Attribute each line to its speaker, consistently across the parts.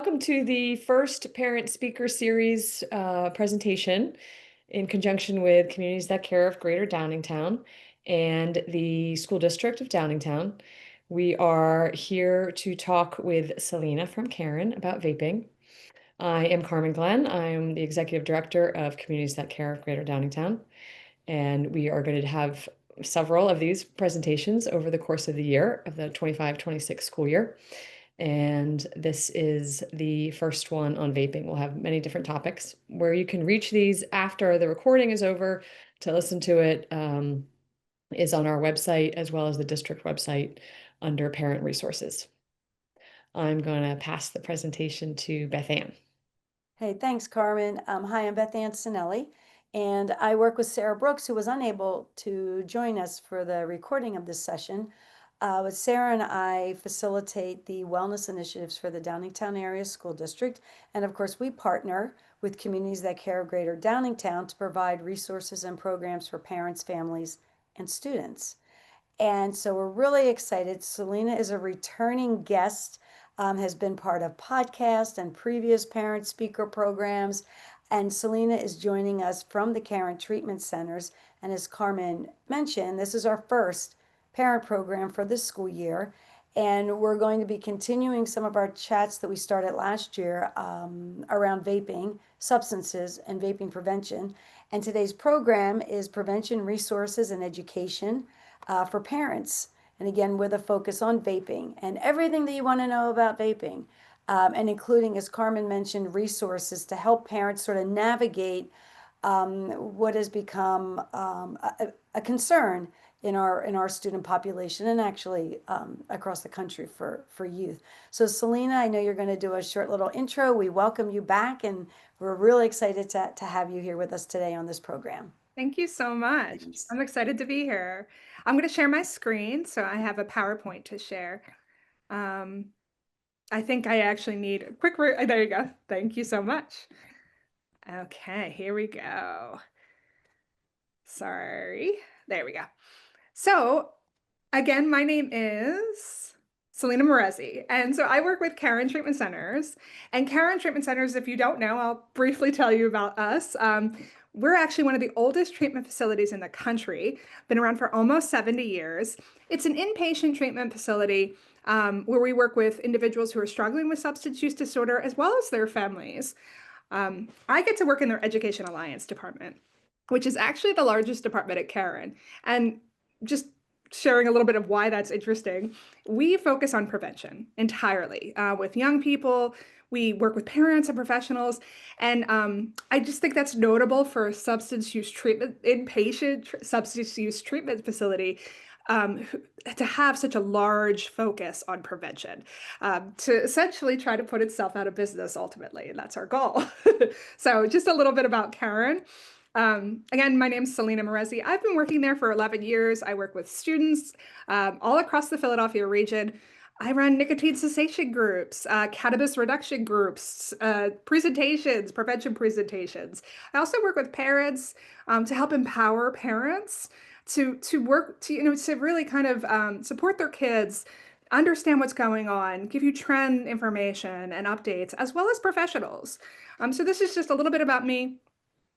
Speaker 1: Welcome to the first Parent Speaker Series presentation in conjunction with Communities That Care of Greater Downingtown and the School District of Downingtown. We are here to talk with Selena from Caron about vaping. I am Carmen Glenn. I'm the Executive Director of Communities That Care of Greater Downingtown, and we are going to have several of these presentations over the course of the year of the 25-26 school year. And this is the first one on vaping. We'll have many different topics where you can reach these after the recording is over to listen to it is on our website as well as the district website under parent resources. I'm going to pass the presentation to Beth Ann.
Speaker 2: Hey, thanks, Carmen. Hi, I'm Beth Ann Sinelli, and I work with Sarah Brooks, who was unable to join us for the recording of this session. But Sarah and I facilitate the wellness initiatives for the Downingtown Area School District. And of course, we partner with Communities That Care of Greater Downingtown to provide resources and programs for parents, families, and students. And so we're really excited. Selena is a returning guest, has been part of podcasts and previous parent speaker programs. And Selena is joining us from the Caron Treatment Centers. And as Carmen mentioned, this is our first parent program for this school year. And we're going to be continuing some of our chats that we started last year around vaping, substances, and vaping prevention. And today's program is prevention resources and education for parents. And again, with a focus on vaping and everything that you want to know about vaping, and including, as Carmen mentioned, resources to help parents sort of navigate what has become a concern in our student population and actually across the country for youth. So Selena, I know you're going to do a short little intro. We welcome you back, and we're really excited to have you here with us today on this program.
Speaker 3: Thank you so much.
Speaker 2: Thanks.
Speaker 3: I'm excited to be here. I'm going to share my screen, so I have a PowerPoint to share. I think I actually need a quick, there you go. Thank you so much. Okay, here we go. Sorry, there we go. So again, my name is Selena Morresi, and so I work with Caron Treatment Centers. And Caron Treatment Centers, if you don't know, I'll briefly tell you about us. We're actually one of the oldest treatment facilities in the country, been around for almost 70 years. It's an inpatient treatment facility where we work with individuals who are struggling with substance use disorder as well as their families. I get to work in their Education Alliance department, which is actually the largest department at Caron. And just sharing a little bit of why that's interesting, we focus on prevention entirely with young people. We work with parents and professionals. And I just think that's notable for a substance use treatment, inpatient substance use treatment facility, to have such a large focus on prevention, to essentially try to put itself out of business ultimately. And that's our goal. So just a little bit about Caron. Again, my name is Selena Morresi. I've been working there for 11 years. I work with students all across the Philadelphia region. I run nicotine cessation groups, cannabis reduction groups, presentations, prevention presentations. I also work with parents to help empower parents to work to really kind of support their kids, understand what's going on, give you trend information and updates, as well as professionals. So this is just a little bit about me.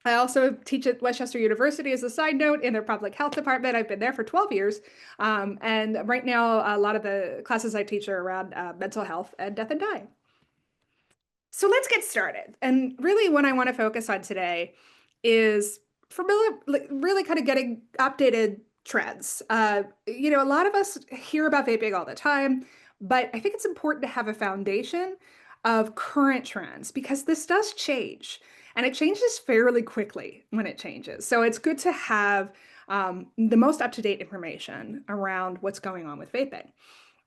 Speaker 3: I also teach at Westchester University as a side note in their public health department. I've been there for 12 years. And right now, a lot of the classes I teach are around mental health and death and dying. So let's get started. And really what I want to focus on today is really kind of getting updated trends. A lot of us hear about vaping all the time, but I think it's important to have a foundation of current trends because this does change. And it changes fairly quickly when it changes. So it's good to have the most up-to-date information around what's going on with vaping.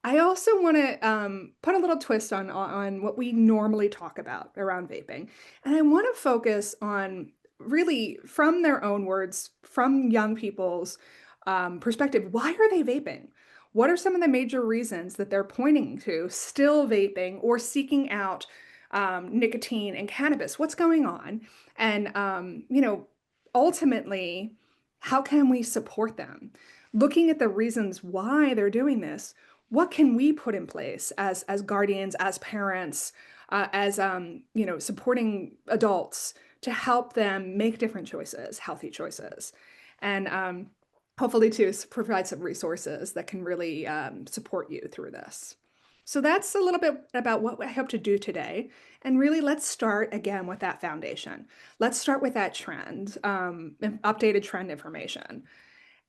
Speaker 3: I also want to put a little twist on what we normally talk about around vaping. And I want to focus on really from their own words, from young people's perspective, why are they vaping? What are some of the major reasons that they're pointing to still vaping or seeking out nicotine and cannabis? What's going on? And, ultimately, how can we support them? Looking at the reasons why they're doing this, what can we put in place as guardians, as parents, as supporting adults to help them make different choices, healthy choices, and hopefully to provide some resources that can really support you through this. So that's a little bit about what I hope to do today. And really, let's start again with that foundation. Let's start with that trend, updated trend information.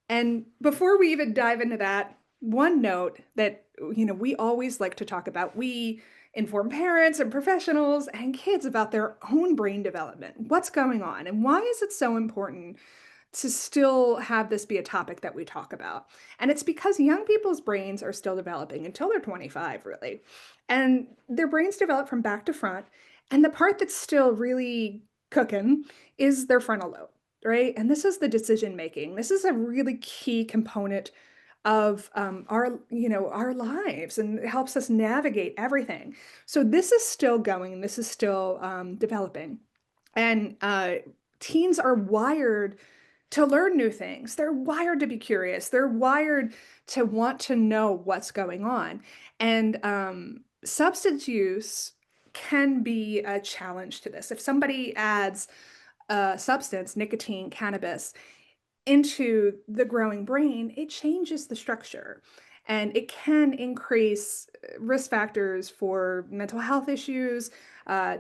Speaker 3: And before we even dive into that, one note that we always like to talk about, we inform parents and professionals and kids about their own brain development. What's going on and why is it so important to still have this be a topic that we talk about? And it's because young people's brains are still developing until they're 25, really. And their brains develop from back to front. And the part that's still really cooking is their frontal lobe, right? And this is the decision making. This is a really key component of our lives, and it helps us navigate everything. So this is still going. This is still developing, and teens are wired to learn new things. They're wired to be curious. They're wired to want to know what's going on. And substance use can be a challenge to this. If somebody adds a substance, nicotine, cannabis, into the growing brain, it changes the structure. And it can increase risk factors for mental health issues,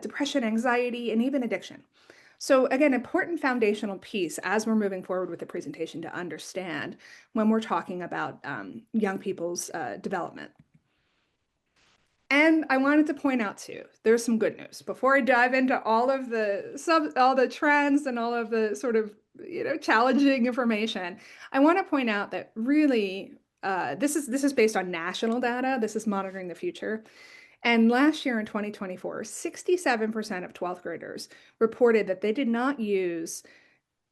Speaker 3: depression, anxiety, and even addiction. So again, important foundational piece as we're moving forward with the presentation to understand when we're talking about young people's development. And I wanted to point out too, there's some good news. Before I dive into all the trends and all of the sort of challenging information, I want to point out that really this is based on national data. This is monitoring the future. And last year in 2024, 67% of 12th graders reported that they did not use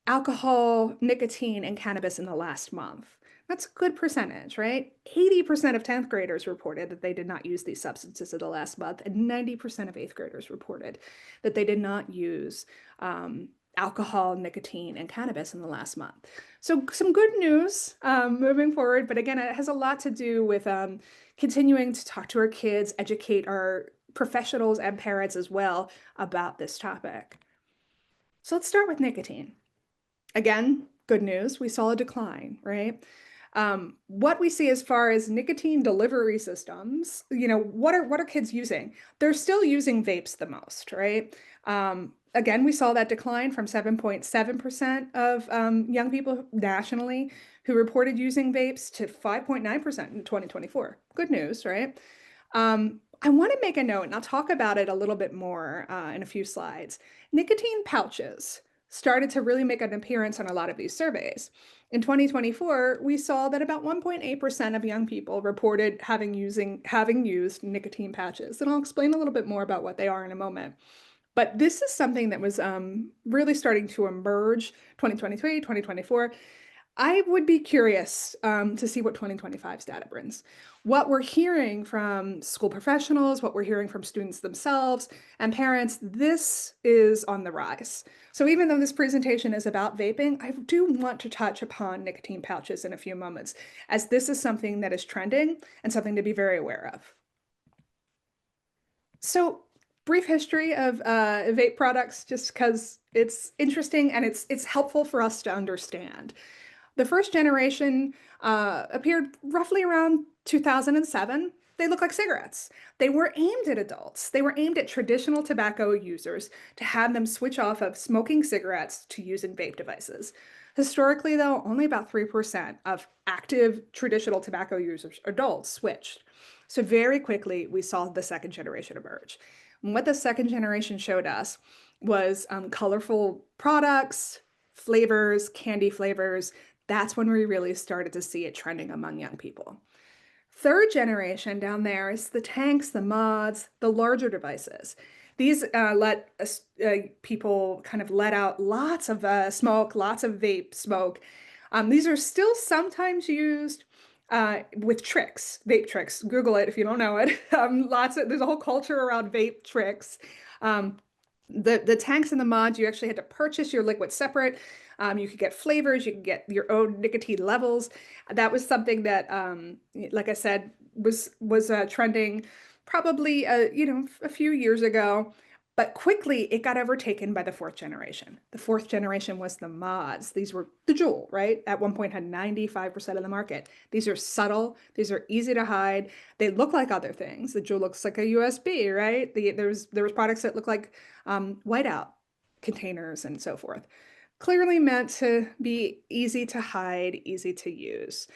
Speaker 3: alcohol, nicotine, and cannabis in the last month. That's a good percentage, right? 80% of 10th graders reported that they did not use these substances in the last month, and 90% of 8th graders reported that they did not use alcohol, nicotine, and cannabis in the last month. So some good news moving forward, but again, it has a lot to do with continuing to talk to our kids, educate our professionals and parents as well about this topic. So let's start with nicotine. Again, good news, we saw a decline, right? What we see as far as nicotine delivery systems, what are kids using? They're still using vapes the most, right? Again, we saw that decline from 7.7% of young people nationally who reported using vapes to 5.9% in 2024. Good news, right? I want to make a note, and I'll talk about it a little bit more in a few slides. Nicotine pouches started to really make an appearance on a lot of these surveys. In 2024, we saw that about 1.8% of young people reported having used nicotine patches. And I'll explain a little bit more about what they are in a moment. But this is something that was really starting to emerge 2023, 2024. I would be curious to see what 2025's data brings. What we're hearing from school professionals, what we're hearing from students themselves and parents, this is on the rise. So even though this presentation is about vaping, I do want to touch upon nicotine pouches in a few moments, as this is something that is trending and something to be very aware of. So brief history of vape products, just because it's interesting and it's helpful for us to understand. The first generation appeared roughly around 2007. They look like cigarettes. They were aimed at adults. They were aimed at traditional tobacco users to have them switch off of smoking cigarettes to using vape devices. Historically, though, only about 3% of active traditional tobacco users, adults, switched. So very quickly, we saw the second generation emerge. And what the second generation showed us was colorful products, flavors, candy flavors. That's when we really started to see it trending among young people. Third generation down there is the tanks, the mods, the larger devices. These let people kind of let out lots of smoke, lots of vape smoke. These are still sometimes used with tricks, vape tricks. Google it if you don't know it. There's a whole culture around vape tricks. The tanks and the mods, you actually had to purchase your liquid separate. You could get flavors, you could get your own nicotine levels. That was something that, like I said, was trending probably a few years ago, but quickly it got overtaken by the fourth generation. The fourth generation was the mods. These were the Juul, right? At one point had 95% of the market. These are subtle, these are easy to hide. They look like other things. The Juul looks like a USB, right? There was products that look like whiteout containers and so forth. Clearly meant to be easy to hide, easy to use.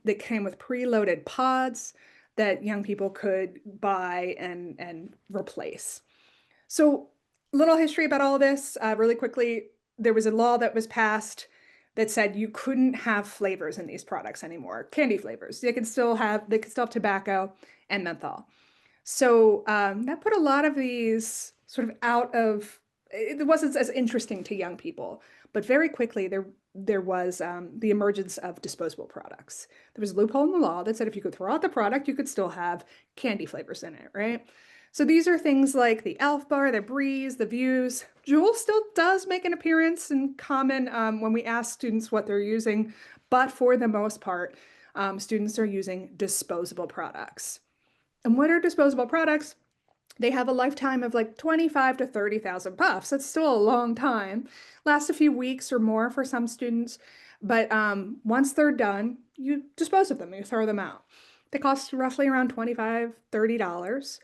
Speaker 3: They came with preloaded pods that young people could buy and replace. So, little history about all of this. Really quickly, there was a law that was passed that said you couldn't have flavors in these products anymore, candy flavors. They could still have tobacco and menthol. So that put a lot of these sort of out of, it wasn't as interesting to young people, but very quickly there was the emergence of disposable products. There was a loophole in the law that said if you could throw out the product, you could still have candy flavors in it, right? So these are things like the Elf Bar, the Breeze, the Views. Juul still does make an appearance in common when we ask students what they're using, but for the most part, students are using disposable products. And what are disposable products? They have a lifetime of like 25 to 30,000 puffs. That's still a long time. Lasts a few weeks or more for some students. But once they're done, you dispose of them, you throw them out. They cost roughly around $25, $30,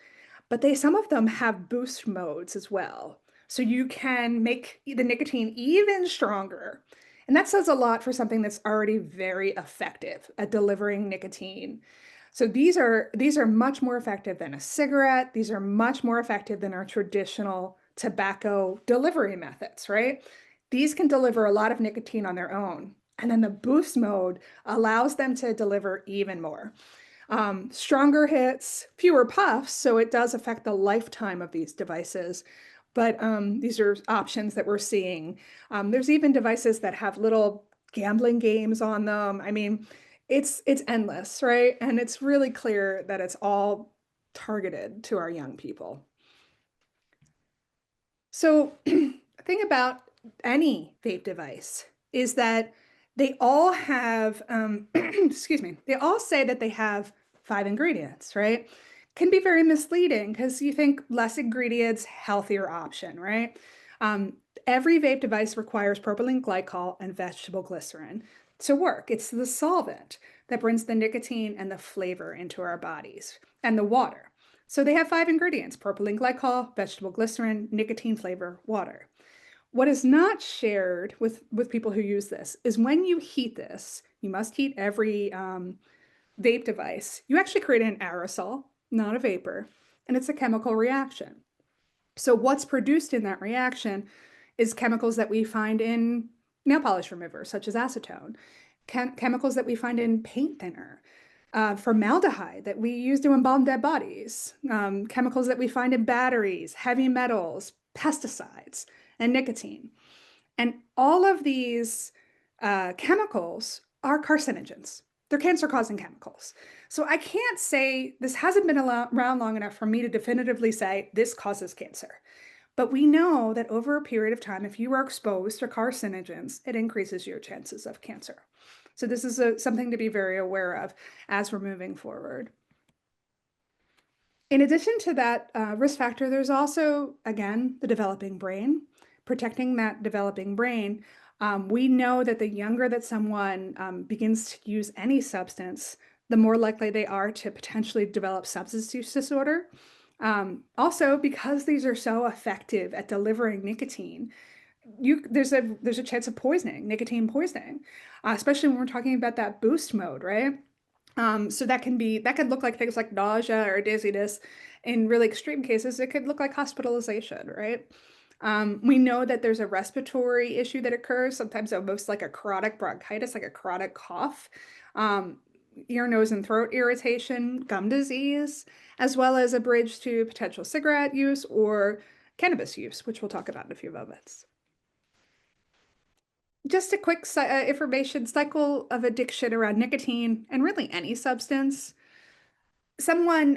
Speaker 3: but some of them have boost modes as well. So you can make the nicotine even stronger. And that says a lot for something that's already very effective at delivering nicotine. So these are much more effective than a cigarette. These are much more effective than our traditional tobacco delivery methods, right? These can deliver a lot of nicotine on their own. And then the boost mode allows them to deliver even more. Stronger hits, fewer puffs, so it does affect the lifetime of these devices. But these are options that we're seeing. There's even devices that have little gambling games on them. I mean, it's endless, right? And it's really clear that it's all targeted to our young people. So the thing about any vape device is that they all have, excuse me, they all say that they have 5 ingredients, right? Can be very misleading because you think less ingredients, healthier option, right? Um, every vape device requires propylene glycol and vegetable glycerin to work. It's the solvent that brings the nicotine and the flavor into our bodies and the water. So they have 5 ingredients: propylene glycol, vegetable glycerin, nicotine flavor, water. What is not shared with people who use this is when you heat this, you must heat every vape device. You actually create an aerosol, not a vapor, and it's a chemical reaction. So what's produced in that reaction is chemicals that we find in nail polish removers, such as acetone, chemicals that we find in paint thinner, formaldehyde that we use to embalm dead bodies, chemicals that we find in batteries, heavy metals, pesticides, and nicotine. And all of these chemicals are carcinogens. They're cancer-causing chemicals. So I can't say, this hasn't been around long enough for me to definitively say this causes cancer. But we know that over a period of time, if you are exposed to carcinogens, it increases your chances of cancer. So this is something to be very aware of as we're moving forward. In addition to that risk factor, there's also, again, the developing brain. Protecting that developing brain, we know that the younger that someone begins to use any substance, the more likely they are to potentially develop substance use disorder. Also, because these are so effective at delivering nicotine, there's a chance of poisoning, nicotine poisoning, especially when we're talking about that boost mode, right? So that could look like things like nausea or dizziness. In really extreme cases, it could look like hospitalization, right? We know that there's a respiratory issue that occurs, sometimes almost like a chronic bronchitis, like a chronic cough, ear, nose, and throat irritation, gum disease, as well as a bridge to potential cigarette use or cannabis use, which we'll talk about in a few moments. Just a quick information cycle of addiction around nicotine and really any substance. Someone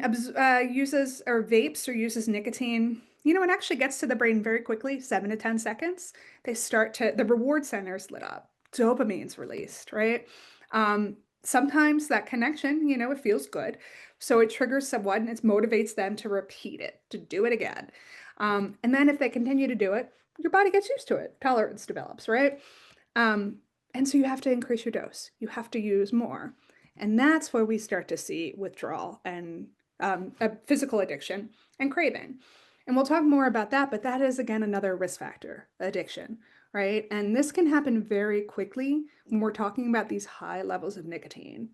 Speaker 3: uses or vapes or uses nicotine, it actually gets to the brain very quickly, 7 to 10 seconds. The reward center is lit up, dopamine's released, right? sometimes that connection, it feels good. So it triggers someone, it motivates them to repeat it, to do it again. And then if they continue to do it, your body gets used to it, tolerance develops, right? Um, and so you have to increase your dose. You have to use more. And that's where we start to see withdrawal and a physical addiction and craving. And we'll talk more about that, but that is, again, another risk factor, addiction, right? And this can happen very quickly when we're talking about these high levels of nicotine.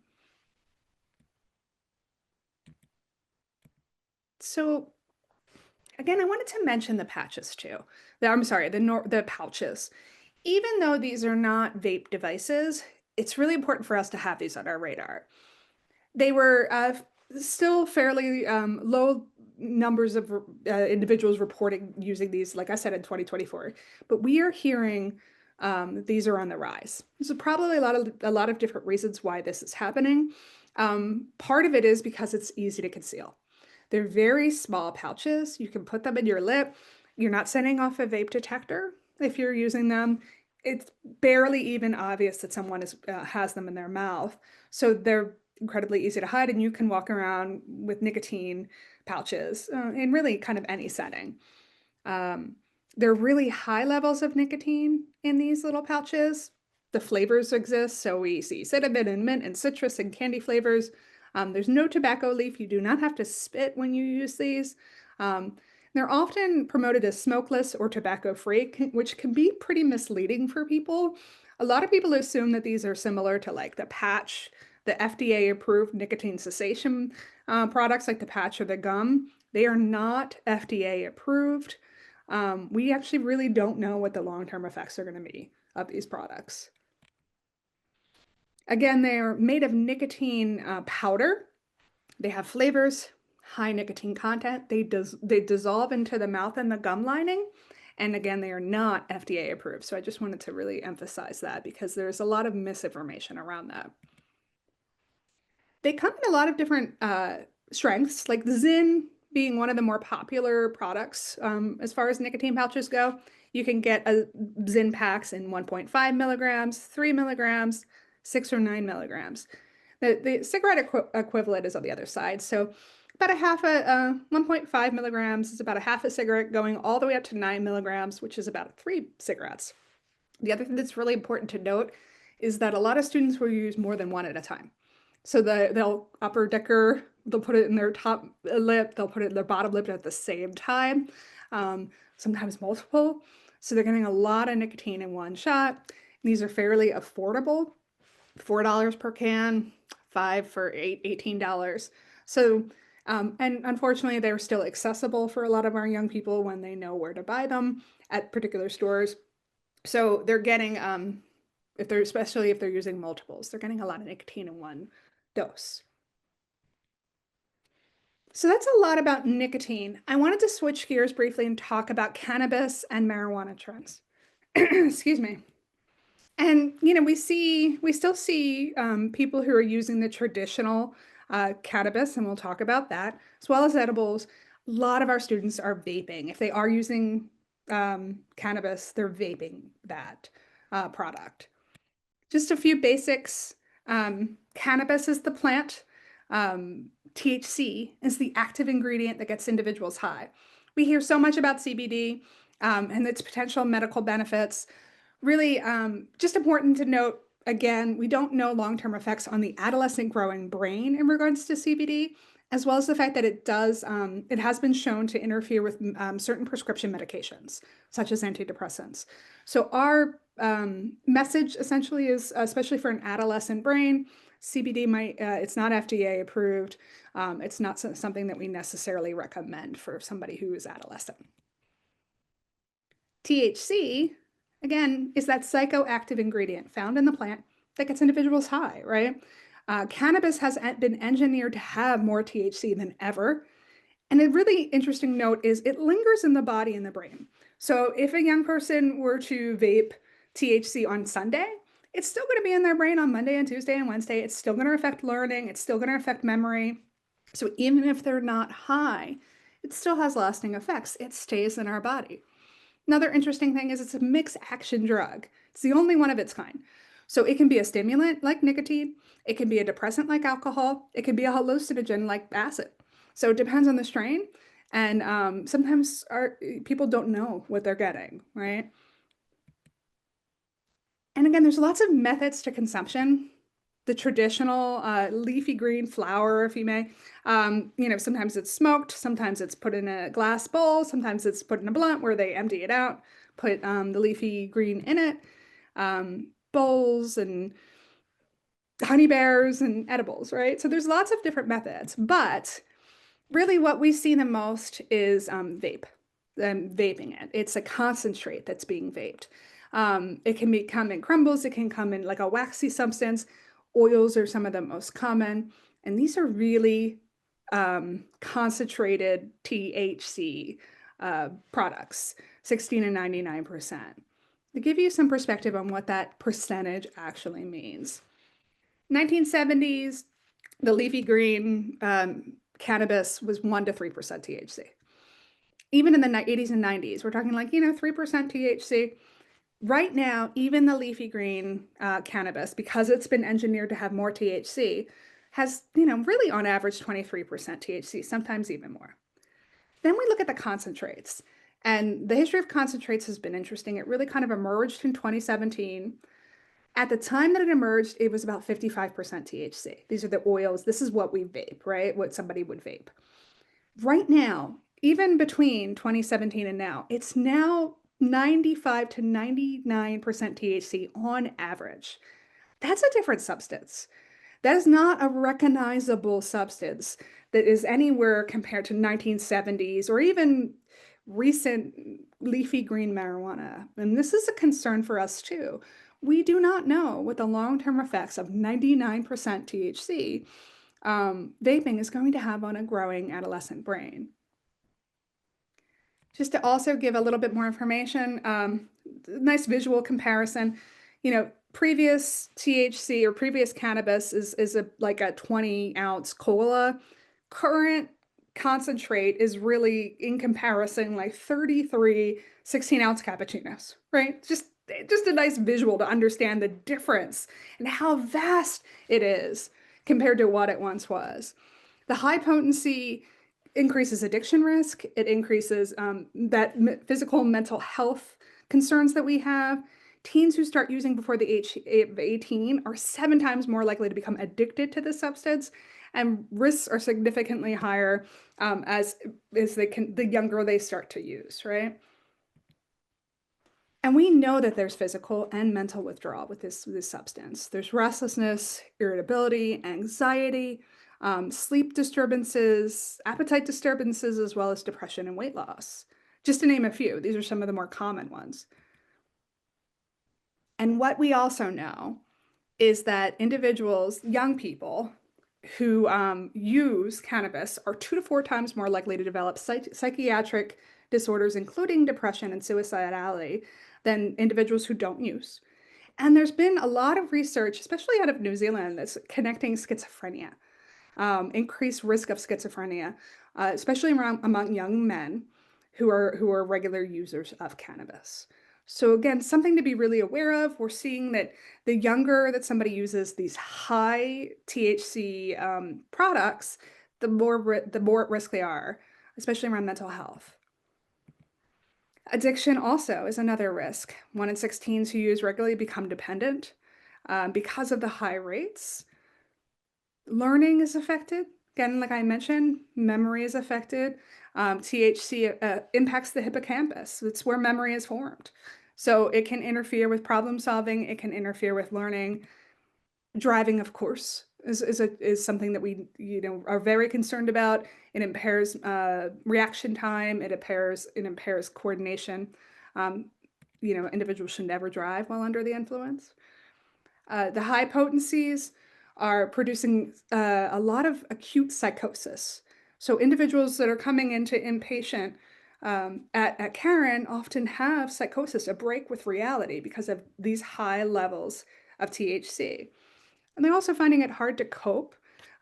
Speaker 3: So again, I wanted to mention the patches too. I'm sorry, the pouches. Even though these are not vape devices, it's really important for us to have these on our radar. They were still fairly low numbers of individuals reporting using these, like I said, in 2024. But we are hearing these are on the rise. There's probably a lot of different reasons why this is happening. Part of it is because it's easy to conceal. They're very small pouches. You can put them in your lip. You're not sending off a vape detector if you're using them. It's barely even obvious that someone has them in their mouth. So they're incredibly easy to hide, and you can walk around with nicotine pouches in really kind of any setting. Um, there are really high levels of nicotine in these little pouches. The flavors exist, so we see cinnamon and mint and citrus and candy flavors. There's no tobacco leaf. You do not have to spit when you use these. They're often promoted as smokeless or tobacco-free, which can be pretty misleading for people. A lot of people assume that these are similar to like the patch, the FDA-approved nicotine cessation products like the patch or the gum. They are not FDA approved. We actually really don't know what the long-term effects are going to be of these products. Again, they are made of nicotine powder. They have flavors, high nicotine content. They dissolve into the mouth and the gum lining. And again, they are not FDA approved. So I just wanted to really emphasize that because there's a lot of misinformation around that. They come in a lot of different strengths, like the Zyn being one of the more popular products as far as nicotine pouches go. You can get a Zyn packs in 1.5 milligrams, 3 milligrams, 6 or 9 milligrams. The cigarette equivalent is on the other side. So about a half 1.5 milligrams is about a half a cigarette going all the way up to 9 milligrams, which is about 3 cigarettes. The other thing that's really important to note is that a lot of students will use more than one at a time. So they'll upper decker, they'll put it in their top lip, they'll put it in their bottom lip at the same time, sometimes multiple. So they're getting a lot of nicotine in one shot. These are fairly affordable, $4 per can, 5 for $18. So, and unfortunately, they're still accessible for a lot of our young people when they know where to buy them at particular stores. So they're getting, especially if they're using multiples, they're getting a lot of nicotine in one dose. So that's a lot about nicotine. I wanted to switch gears briefly and talk about cannabis and marijuana trends. Excuse me. And we still see people who are using the traditional cannabis, and we'll talk about that, as well as edibles. A lot of our students are vaping. If they are using cannabis, they're vaping that product. Just a few basics. Cannabis is the plant. THC is the active ingredient that gets individuals high. We hear so much about CBD and its potential medical benefits. Really, just important to note, again, we don't know long-term effects on the adolescent growing brain in regards to CBD, as well as the fact that it has been shown to interfere with certain prescription medications, such as antidepressants. So our message essentially is, especially for an adolescent brain, CBD it's not FDA approved. It's not something that we necessarily recommend for somebody who is adolescent. THC, again, is that psychoactive ingredient found in the plant that gets individuals high, right? Cannabis has been engineered to have more THC than ever. And a really interesting note is it lingers in the body and the brain. So if a young person were to vape THC on Sunday, it's still going to be in their brain on Monday and Tuesday and Wednesday. It's still going to affect learning. It's still going to affect memory. So even if they're not high, it still has lasting effects. It stays in our body. Another interesting thing is it's a mixed action drug. It's the only one of its kind. So it can be a stimulant like nicotine, it can be a depressant like alcohol, it can be a hallucinogen like acid. So it depends on the strain. And sometimes people don't know what they're getting, right? And again, there's lots of methods to consumption. The traditional leafy green flower, if you may. Sometimes it's smoked, sometimes it's put in a glass bowl, sometimes it's put in a blunt where they empty it out, put the leafy green in it, bowls and honey bears and edibles, right? So there's lots of different methods, but really what we see the most is vaping it. It's a concentrate that's being vaped. It can come in crumbles, it can come in like a waxy substance. Oils are some of the most common, and these are really concentrated THC products, 16 and 99%. To give you some perspective on what that percentage actually means. 1970s, the leafy green cannabis was 1 to 3% THC. Even in the 80s and 90s, we're talking like, 3% THC. Right now, even the leafy green cannabis, because it's been engineered to have more THC, has, really on average 23% THC, sometimes even more. Then we look at the concentrates. And the history of concentrates has been interesting. It really kind of emerged in 2017. At the time that it emerged, it was about 55% THC. These are the oils. This is what we vape, right? What somebody would vape. Right now, even between 2017 and now, it's now 95 to 99% THC on average. That's a different substance. That is not a recognizable substance that is anywhere compared to 1970s or even recent leafy green marijuana. And this is a concern for us too. We do not know what the long-term effects of 99% THC vaping is going to have on a growing adolescent brain. Just to also give a little bit more information, nice visual comparison. Previous THC or previous cannabis is like a 20-ounce cola. Current concentrate is really, in comparison, like 33 16-ounce cappuccinos, right? Just a nice visual to understand the difference and how vast it is compared to what it once was. The high potency increases addiction risk. It increases that physical and mental health concerns that we have. Teens who start using before the age of 18 are 7 times more likely to become addicted to the substance, and risks are significantly higher as the younger they start to use, right? And we know that there's physical and mental withdrawal with this substance. There's restlessness, irritability, anxiety, sleep disturbances, appetite disturbances, as well as depression and weight loss. Just to name a few, these are some of the more common ones. And what we also know is that individuals, young people who use cannabis are 2 to 4 times more likely to develop psychiatric disorders, including depression and suicidality, than individuals who don't use. And there's been a lot of research, especially out of New Zealand, that's connecting schizophrenia, increased risk of schizophrenia, especially among young men who are regular users of cannabis. So again, something to be really aware of. We're seeing that the younger that somebody uses these high THC products, the more at risk they are, especially around mental health. Addiction also is another risk. 1 in 6 teens who use regularly become dependent because of the high rates. Learning is affected. Again, like I mentioned, memory is affected. THC impacts the hippocampus. It's where memory is formed. So it can interfere with problem solving. It can interfere with learning. Driving, of course, is something that we are very concerned about. It impairs reaction time. It impairs coordination. Individuals should never drive while under the influence. The high potencies are producing a lot of acute psychosis. So individuals that are coming into inpatient at Caron often have psychosis, a break with reality because of these high levels of THC. And they're also finding it hard to cope.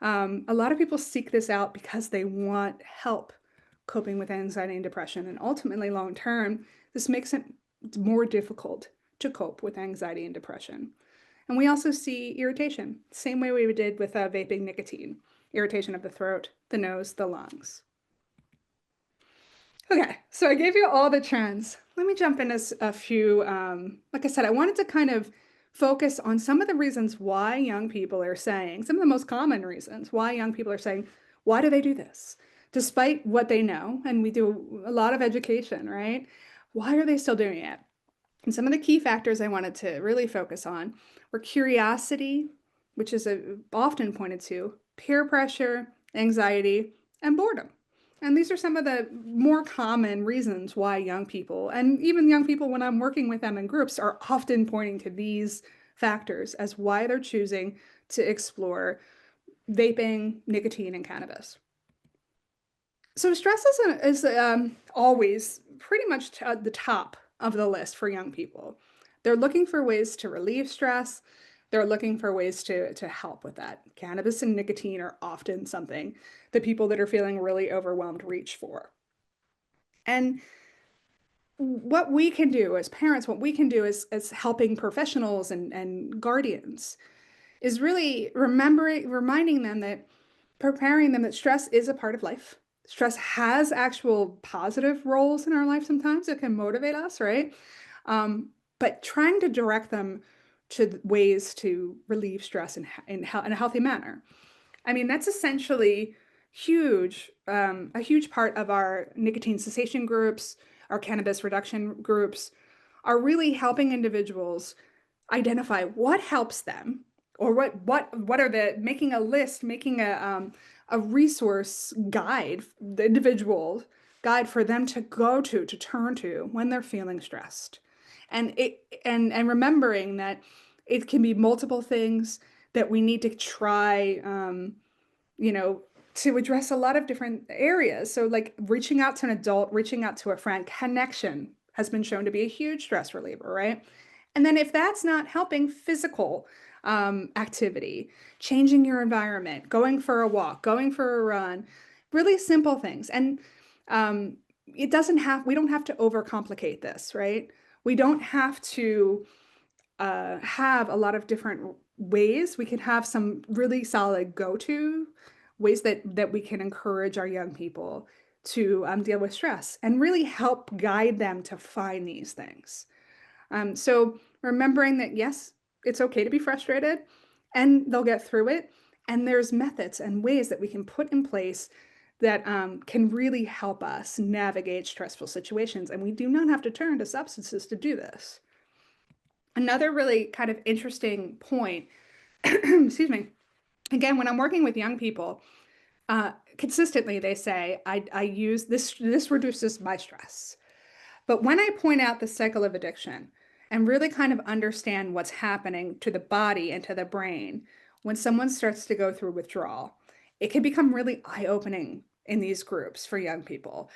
Speaker 3: A lot of people seek this out because they want help coping with anxiety and depression. And ultimately, long term, this makes it more difficult to cope with anxiety and depression. And we also see irritation, same way we did with vaping nicotine, irritation of the throat, the nose, the lungs. Okay, so I gave you all the trends. Let me jump into a few. Like I said, I wanted to kind of focus on some of the reasons why young people are saying, some of the most common reasons why young people are saying, why do they do this? Despite what they know, and we do a lot of education, right? Why are they still doing it? And some of the key factors I wanted to really focus on were curiosity, which is often pointed to, peer pressure, anxiety, and boredom. And these are some of the more common reasons why young people, and even young people when I'm working with them in groups, are often pointing to these factors as why they're choosing to explore vaping, nicotine, and cannabis. So stress is always pretty much at the top of the list for young people. They're looking for ways to relieve stress. They're looking for ways to help with that. Cannabis and nicotine are often something that people that are feeling really overwhelmed reach for. And what we can do as parents, what we can do as helping professionals and guardians is really reminding them that preparing them that stress is a part of life. Stress has actual positive roles in our life sometimes. It can motivate us, right? But trying to direct them to ways to relieve stress in a healthy manner. I mean, that's essentially huge, a huge part of our nicotine cessation groups, our cannabis reduction groups, are really helping individuals identify what helps them or what are the making a list, making a resource guide, the individual guide for them to go to turn to when they're feeling stressed. And remembering that it can be multiple things that we need to try you know, to address a lot of different areas. So like reaching out to an adult, reaching out to a friend, connection has been shown to be a huge stress reliever, right? And then if that's not helping, physical activity, changing your environment, going for a walk, going for a run, really simple things. And we don't have to overcomplicate this, right? We don't have to have a lot of different ways. We can have some really solid go-to ways that we can encourage our young people to deal with stress and really help guide them to find these things. So remembering that, yes, it's okay to be frustrated and they'll get through it. And there's methods and ways that we can put in place that can really help us navigate stressful situations. And we do not have to turn to substances to do this. Another really kind of interesting point, excuse me, again, when I'm working with young people, consistently they say, I use this reduces my stress. But when I point out the cycle of addiction and really kind of understand what's happening to the body and to the brain when someone starts to go through withdrawal, it can become really eye-opening in these groups for young people.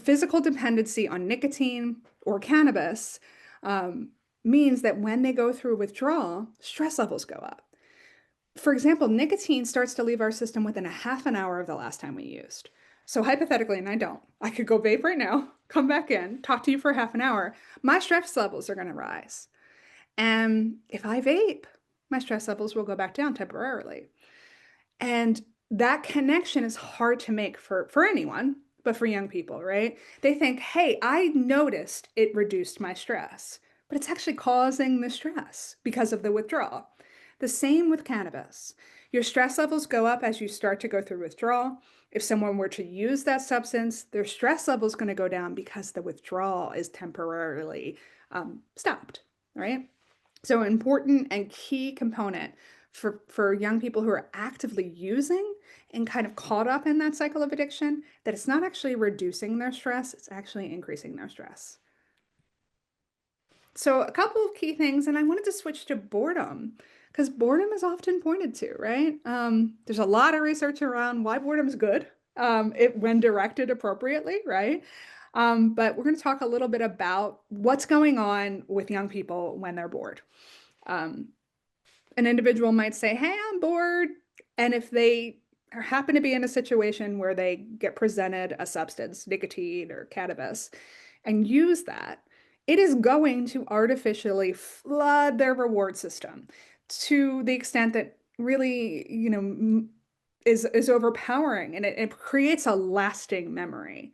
Speaker 3: Physical dependency on nicotine or cannabis means that when they go through withdrawal, stress levels go up. For example, nicotine starts to leave our system within a half an hour of the last time we used. So hypothetically, and I could go vape right now, come back in, talk to you for half an hour. My stress levels are going to rise. And if I vape, my stress levels will go back down temporarily. And that connection is hard to make for anyone, but for young people, right? They think, hey, I noticed it reduced my stress, but it's actually causing the stress because of the withdrawal. The same with cannabis. Your stress levels go up as you start to go through withdrawal. If someone were to use that substance, their stress level is going to go down because the withdrawal is temporarily stopped, right? So an important and key component for young people who are actively using and kind of caught up in that cycle of addiction, that it's not actually reducing their stress, it's actually increasing their stress. So a couple of key things, and I wanted to switch to boredom because boredom is often pointed to, right? There's a lot of research around why boredom is good when directed appropriately, right? But we're going to talk a little bit about what's going on with young people when they're bored. An individual might say, hey, I'm bored. And if they happen to be in a situation where they get presented a substance, nicotine or cannabis, and use that, it is going to artificially flood their reward system to the extent that really, is overpowering, and it creates a lasting memory.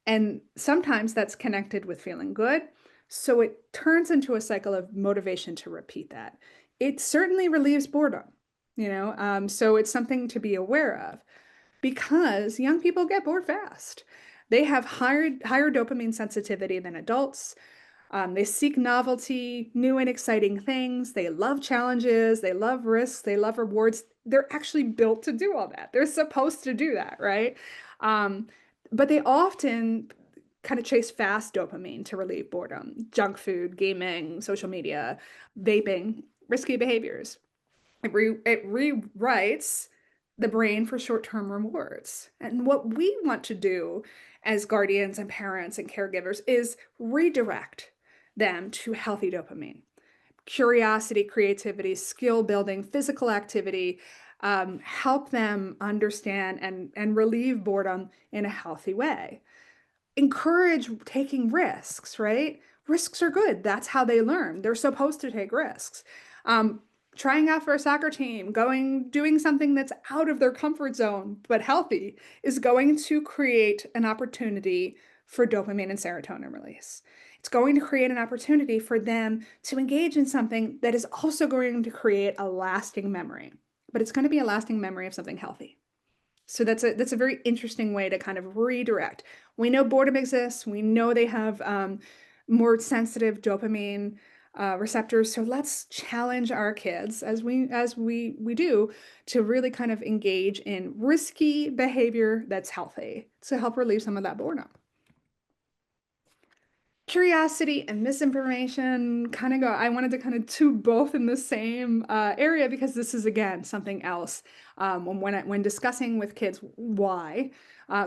Speaker 3: And sometimes that's connected with feeling good. So it turns into a cycle of motivation to repeat that. It certainly relieves boredom, so it's something to be aware of because young people get bored fast. They have higher dopamine sensitivity than adults. They seek novelty, new and exciting things. They love challenges. They love risks. They love rewards. They're actually built to do all that. They're supposed to do that, right? Um, but they often kind of chase fast dopamine to relieve boredom. Junk food, gaming, social media, vaping, risky behaviors. It rewrites the brain for short-term rewards. And what we want to do as guardians and parents and caregivers is redirect them to healthy dopamine. Curiosity, creativity, skill building, physical activity, help them understand and relieve boredom in a healthy way. Encourage taking risks, right? Risks are good. That's how they learn. They're supposed to take risks. Um, Trying out for a soccer team, doing something that's out of their comfort zone, but healthy, is going to create an opportunity for dopamine and serotonin release. It's going to create an opportunity for them to engage in something that is also going to create a lasting memory, but it's going to be a lasting memory of something healthy. So that's a very interesting way to kind of redirect. We know boredom exists. We know they have more sensitive dopamine receptors. So let's challenge our kids as we do to really kind of engage in risky behavior that's healthy to help relieve some of that boredom. Curiosity and misinformation kind of go. I wanted to kind of do both in the same area because this is again something else. When discussing with kids why,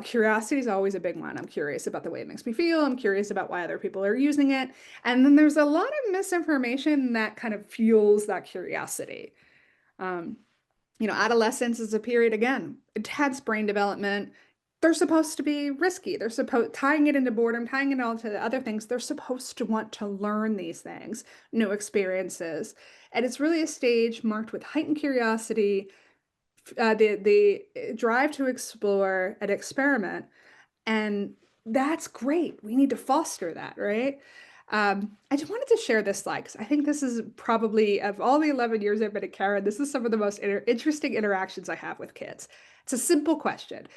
Speaker 3: curiosity is always a big one. I'm curious about the way it makes me feel. I'm curious about why other people are using it. And then there's a lot of misinformation that kind of fuels that curiosity. Um, Adolescence is a period, again, intense brain development. They're supposed to be risky. They're supposed tying it into boredom, tying it all to the other things. They're supposed to want to learn these things, new experiences. And it's really a stage marked with heightened curiosity, the drive to explore and experiment. And that's great. We need to foster that, right? I just wanted to share this slide because I think this is probably, of all the 11 years I've been at Caron, this is some of the most interesting interactions I have with kids. It's a simple question.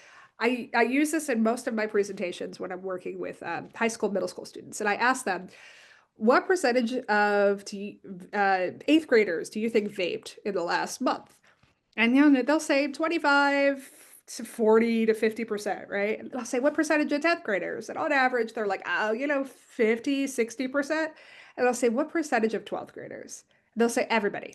Speaker 3: I use this in most of my presentations when I'm working with high school, middle school students, and I ask them, what percentage of eighth graders do you think vaped in the last month? And they'll say 25 to 40 to 50%, right? And I'll say, what percentage of 10th graders? And on average, they're like, oh, 50, 60%. And I'll say, what percentage of 12th graders? They'll say, everybody.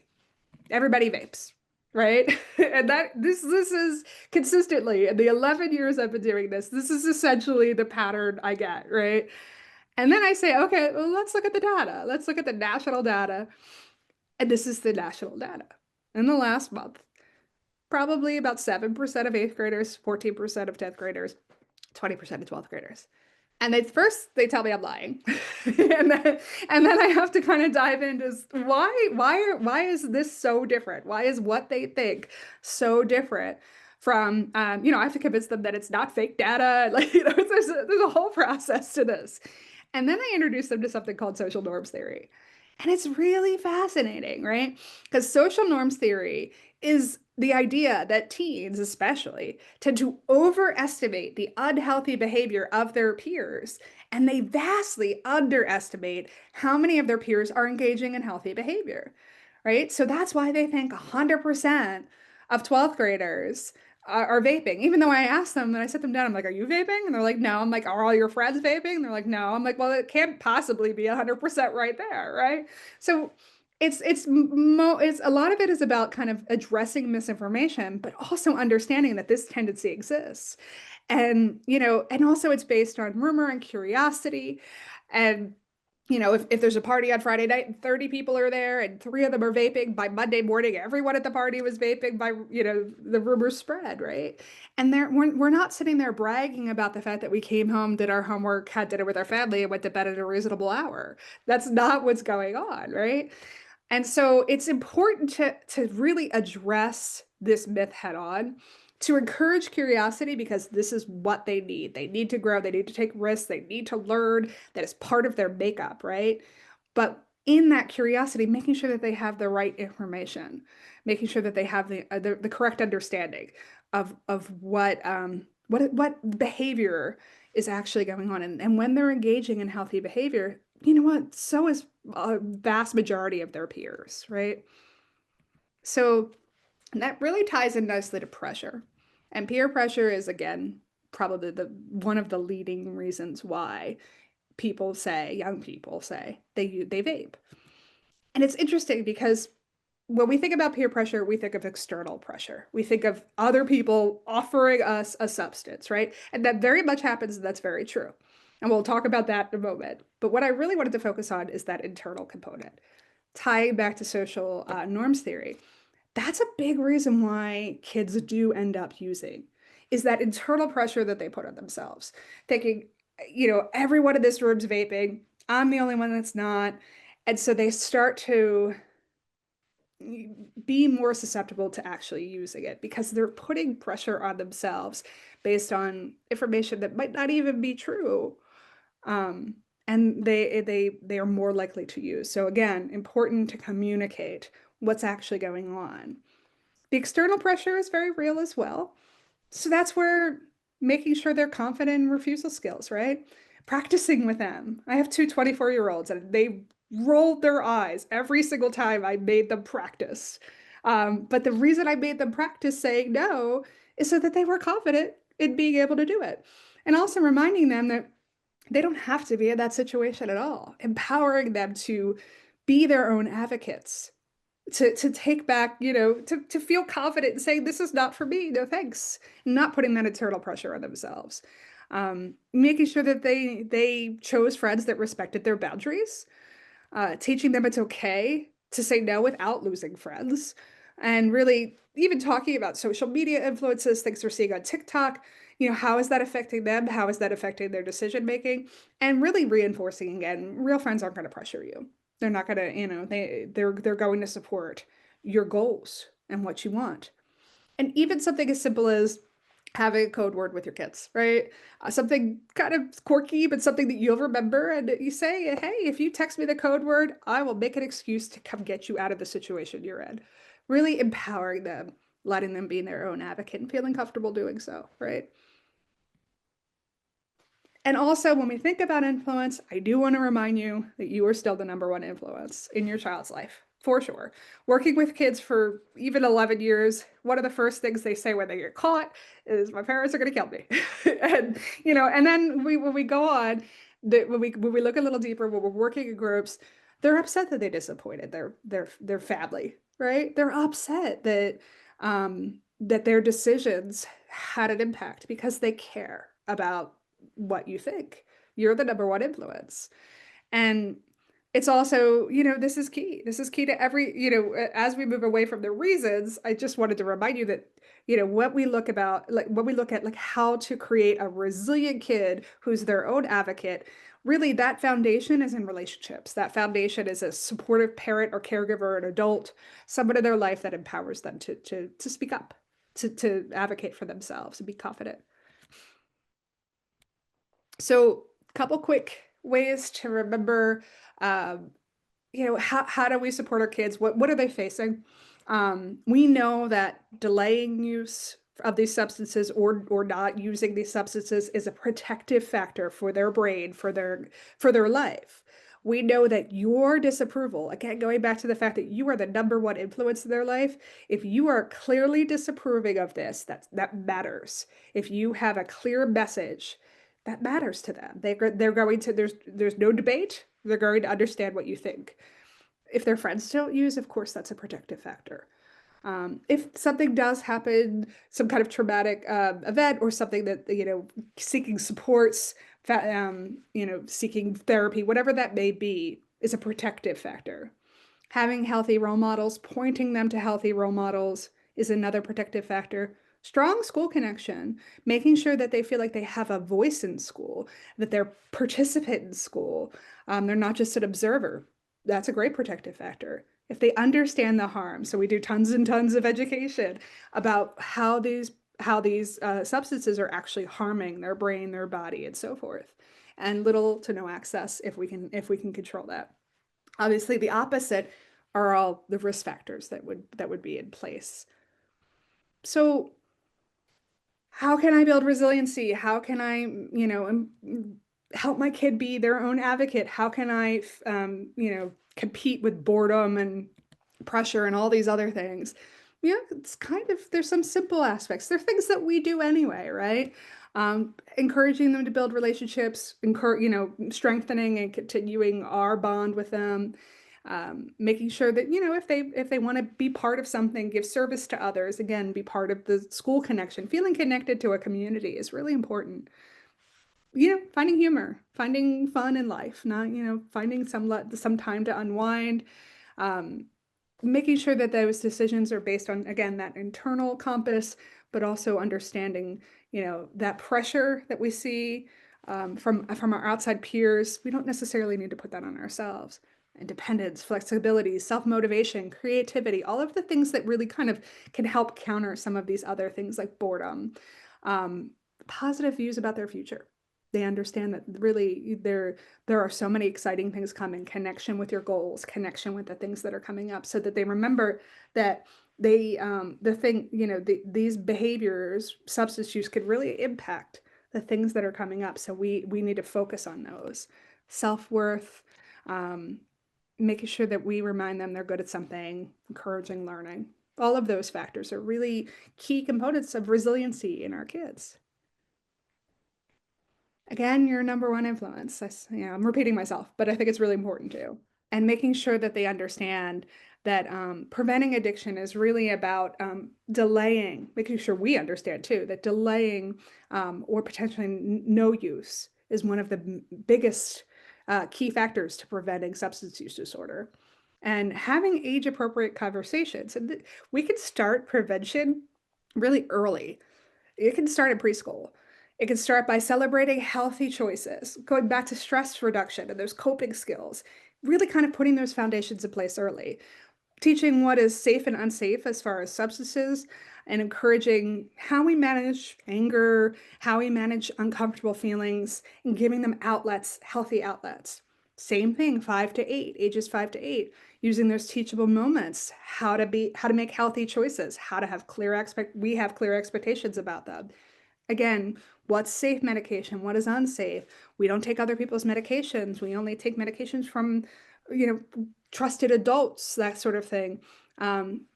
Speaker 3: Everybody vapes, right? And this is consistently, in the 11 years I've been doing this is essentially the pattern I get, right? And then I say, okay, well, let's look at the data. Let's look at the national data. And this is the national data. In the last month, probably about 7% of eighth graders, 14% of 10th graders, 20% of 12th graders. And they tell me I'm lying. and then I have to kind of dive into why is this so different? Why is what they think so different from I have to convince them that it's not fake data. Like, there's a whole process to this. And then I introduce them to something called social norms theory. And it's really fascinating, right? Because social norms theory is the idea that teens, especially, tend to overestimate the unhealthy behavior of their peers, and they vastly underestimate how many of their peers are engaging in healthy behavior, right? So that's why they think 100% of 12th graders are vaping, even though I asked them and I sit them down, I'm like, are you vaping? And they're like, no. I'm like, are all your friends vaping? And they're like, no. I'm like, well, it can't possibly be 100% right there, right? So it's a lot of it is about kind of addressing misinformation, but also understanding that this tendency exists. And, and also it's based on rumor and curiosity. And You know, if there's a party on Friday night and 30 people are there and three of them are vaping, by Monday morning, everyone at the party was vaping by, the rumors spread, right? And we're not sitting there bragging about the fact that we came home, did our homework, had dinner with our family, and went to bed at a reasonable hour. That's not what's going on, right? And so it's important to really address this myth head on, to encourage curiosity because this is what they need. They need to grow, they need to take risks, they need to learn. That is part of their makeup, right? But in that curiosity, making sure that they have the right information, making sure that they have the correct understanding of what behavior is actually going on. And when they're engaging in healthy behavior, you know what? So is a vast majority of their peers, right? So that really ties in nicely to pressure. And peer pressure is, again, probably the one of the leading reasons why young people say they vape. And it's interesting because when we think about peer pressure, we think of external pressure. We think of other people offering us a substance, right? And that very much happens, and that's very true. And we'll talk about that in a moment. But what I really wanted to focus on is that internal component, tying back to social norms theory. That's a big reason why kids do end up using, is that internal pressure that they put on themselves, thinking, everyone in this room's vaping, I'm the only one that's not. And so they start to be more susceptible to actually using it because they're putting pressure on themselves based on information that might not even be true. Um, and they are more likely to use. So again, important to communicate what's actually going on. The external pressure is very real as well. So that's where making sure they're confident in refusal skills, right? Practicing with them. I have two 24-year-olds and they rolled their eyes every single time I made them practice. But the reason I made them practice saying no is so that they were confident in being able to do it. And also reminding them that they don't have to be in that situation at all, empowering them to be their own advocates, to take back, to feel confident and saying, this is not for me, no thanks, not putting that internal pressure on themselves. Making sure that they chose friends that respected their boundaries, teaching them it's okay to say no without losing friends, and really even talking about social media influences, things they're seeing on TikTok. How is that affecting them? How is that affecting their decision making? And really reinforcing, again, real friends aren't going to pressure you. They're not going to, they're going to support your goals and what you want. And even something as simple as having a code word with your kids, right? Something kind of quirky, but something that you'll remember. And you say, hey, if you text me the code word, I will make an excuse to come get you out of the situation you're in. Really empowering them, letting them be their own advocate and feeling comfortable doing so, right? And also, when we think about influence, I do want to remind you that you are still the number one influence in your child's life, for sure. Working with kids for even 11 years, one of the first things they say when they get caught is, my parents are going to kill me. And then when we go on, when we look a little deeper, when we're working in groups, they're upset that they disappointed their family, right? They're upset that their decisions had an impact because they care about what you think. You're the number one influence. And it's also, this is key. This is key to every, as we move away from the reasons, I just wanted to remind you that, what we look at, like how to create a resilient kid who's their own advocate, really that foundation is in relationships. That foundation is a supportive parent or caregiver, an adult, someone in their life that empowers them to speak up, to advocate for themselves and be confident. So a couple quick ways to remember, how do we support our kids? What are they facing? We know that delaying use of these substances or not using these substances is a protective factor for their brain, for their life. We know that your disapproval, again, going back to the fact that you are the number one influence in their life, if you are clearly disapproving of this, that matters. If you have a clear message, that matters to them. They're going to, there's no debate. They're going to understand what you think. If their friends don't use, of course, that's a protective factor. If something does happen, some kind of traumatic event or something that, seeking supports, seeking therapy, whatever that may be, is a protective factor. Having healthy role models, pointing them to healthy role models is another protective factor. Strong school connection, making sure that they feel like they have a voice in school, that they're participant in school, they're not just an observer. That's a great protective factor. If they understand the harm, so we do tons and tons of education about how these substances are actually harming their brain, their body, and so forth, and little to no access if we can control that. Obviously, the opposite are all the risk factors that would be in place. So how can I build resiliency? How can I, help my kid be their own advocate? How can I, compete with boredom and pressure and all these other things? Yeah, it's kind of, there's some simple aspects. They're things that we do anyway, right? Encouraging them to build relationships, strengthening and continuing our bond with them, making sure that, if they want to be part of something, give service to others, again, be part of the school connection, feeling connected to a community is really important. Finding humor, finding fun in life, not, finding some time to unwind, um, making sure that those decisions are based on, again, that internal compass, but also understanding, that pressure that we see from our outside peers. We don't necessarily need to put that on ourselves. Independence, flexibility, self-motivation, creativity, all of the things that really kind of can help counter some of these other things like boredom. Um, Positive views about their future. They understand that really there are so many exciting things coming, connection with your goals, connection with the things that are coming up, so that they remember that these behaviors, substance use, could really impact the things that are coming up. So we need to focus on those. Self-worth, um, making sure that we remind them they're good at something, encouraging learning. All of those factors are really key components of resiliency in our kids. Again, your number one influence. I'm repeating myself, but I think it's really important too. And making sure that they understand that preventing addiction is really about delaying, making sure we understand too, that delaying or potentially no use is one of the biggest key factors to preventing substance use disorder. And having age-appropriate conversations. And we can start prevention really early. It can start in preschool. It can start by celebrating healthy choices, going back to stress reduction and those coping skills, really kind of putting those foundations in place early, teaching what is safe and unsafe as far as substances, and encouraging how we manage anger, how we manage uncomfortable feelings, and giving them outlets, healthy outlets. Same thing, ages 5 to 8, using those teachable moments, how to make healthy choices, how to have we have clear expectations about them. Again, what's safe medication? What is unsafe? We don't take other people's medications. We only take medications from, trusted adults, that sort of thing.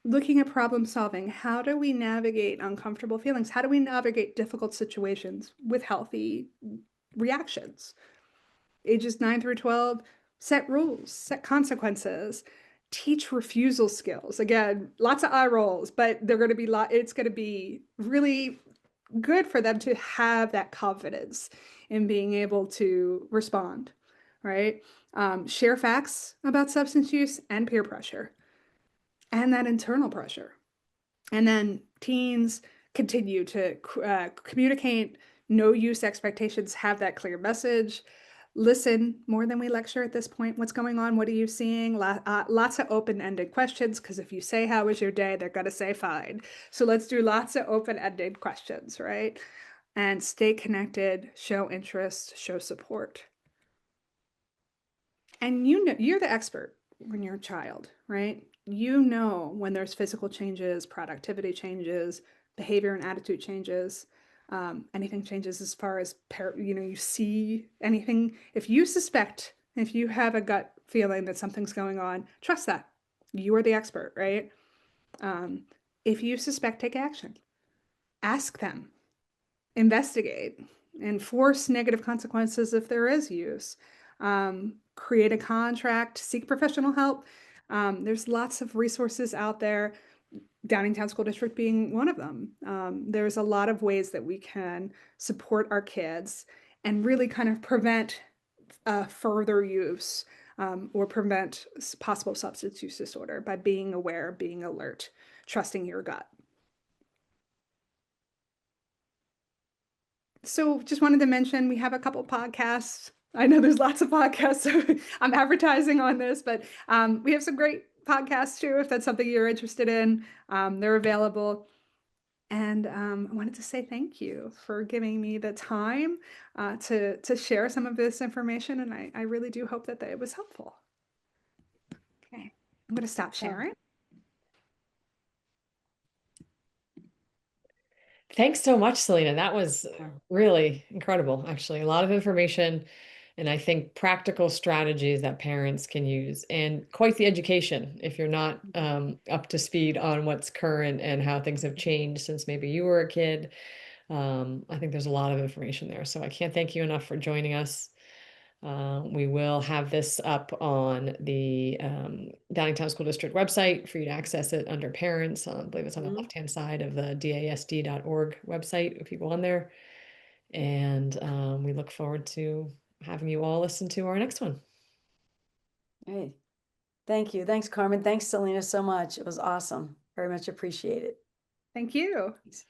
Speaker 3: Looking at problem solving. How do we navigate uncomfortable feelings? How do we navigate difficult situations with healthy reactions? Ages 9 through 12, set rules, set consequences, teach refusal skills. Again, lots of eye rolls, but it's going to be really good for them to have that confidence in being able to respond, right? Share facts about substance use and peer pressure and that internal pressure. And then teens continue to communicate no use expectations, have that clear message, listen more than we lecture at this point. What's going on? What are you seeing? Lots of open-ended questions, because if you say, how was your day? They're going to say fine. So let's do lots of open-ended questions, right? And stay connected, show interest, show support. And you're the expert when you're a child, right? You know when there's physical changes, productivity changes, behavior and attitude changes, anything changes as far as, you see anything. If you have a gut feeling that something's going on, trust that. You are the expert, right? If you suspect, take action. Ask them, investigate, enforce negative consequences if there is use, create a contract, seek professional help. There's lots of resources out there. Downingtown School District being one of them. There's a lot of ways that we can support our kids and really kind of prevent further use or prevent possible substance use disorder by being aware, being alert, trusting your gut. So just wanted to mention we have a couple podcasts. I know there's lots of podcasts, so I'm advertising on this, but we have some great podcasts too, if that's something you're interested in. They're available. And I wanted to say thank you for giving me the time to share some of this information. And I really do hope that it was helpful. Okay, I'm going to stop sharing.
Speaker 1: Thanks so much, Selena. That was really incredible, actually. A lot of information, and I think practical strategies that parents can use, and quite the education if you're not up to speed on what's current and how things have changed since maybe you were a kid. I think there's a lot of information there. So I can't thank you enough for joining us. We will have this up on the Downingtown School District website for you to access it under parents. I believe it's on the left-hand side of the dasd.org website if you go on there. And we look forward to having you all listen to our next one.
Speaker 2: Hey, thank you. Thanks, Carmen. Thanks, Selena, so much. It was awesome. Very much appreciated.
Speaker 3: Thank you.
Speaker 2: Thanks.